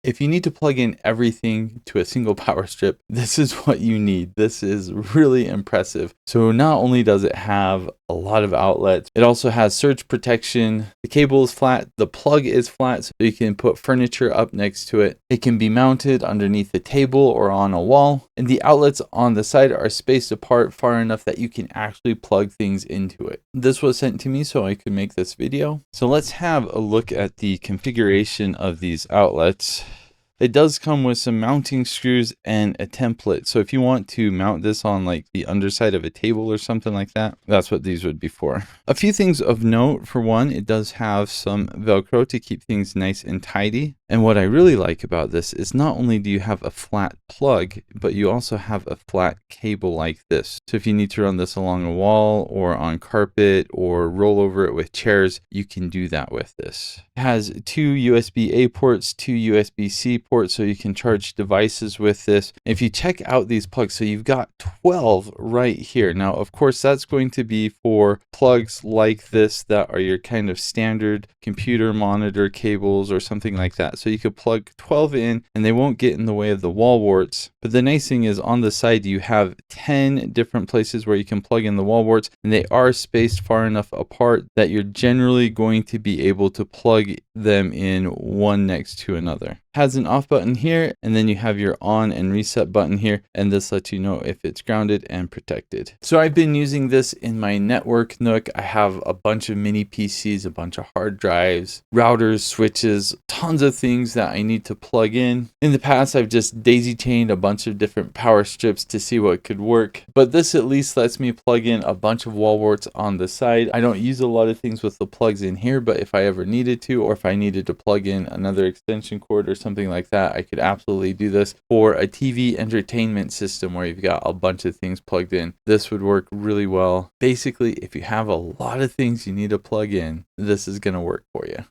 If you need to plug in everything to a single power strip, this is what you need. This is really impressive. So not only does it have a lot of outlets, it also has surge protection. The cable is flat, the plug is flat, so you can put furniture up next to it. It can be mounted underneath the table or on a wall, and the outlets on the side are spaced apart far enough that you can actually plug things into it. This was sent to me so I could make this video. So let's have a look at the configuration of these outlets. It does come with some mounting screws and a template. So if you want to mount this on like the underside of a table or something like that, that's what these would be for. A few things of note. For one, it does have some Velcro to keep things nice and tidy. And what I really like about this is not only do you have a flat plug, but you also have a flat cable like this. So if you need to run this along a wall or on carpet or roll over it with chairs, you can do that with this. It has 2 USB-A ports, 2 USB-C ports, so you can charge devices with this. If you check out these plugs, so you've got 12 right here. Now, of course, that's going to be for plugs like this that are your kind of standard computer monitor cables or something like that. So you could plug 12 in and they won't get in the way of the wall warts. But the nice thing is on the side, you have 10 different places where you can plug in the wall warts, and they are spaced far enough apart that you're generally going to be able to plug them in one next to another. Has an off button here, and then you have your on and reset button here, and this lets you know if it's grounded and protected. So I've been using this in my network nook. I have a bunch of mini PCs, a bunch of hard drives, routers, switches, tons of things that I need to plug in. In the past, I've just daisy chained a bunch of different power strips to see what could work, but this at least lets me plug in a bunch of wall warts on the side. I don't use a lot of things with the plugs in here, but if I ever needed to, or if I needed to plug in another extension cord or something like that, I could absolutely do this. For a TV entertainment system where you've got a bunch of things plugged in, this would work really well. Basically, if you have a lot of things you need to plug in, this is going to work for you.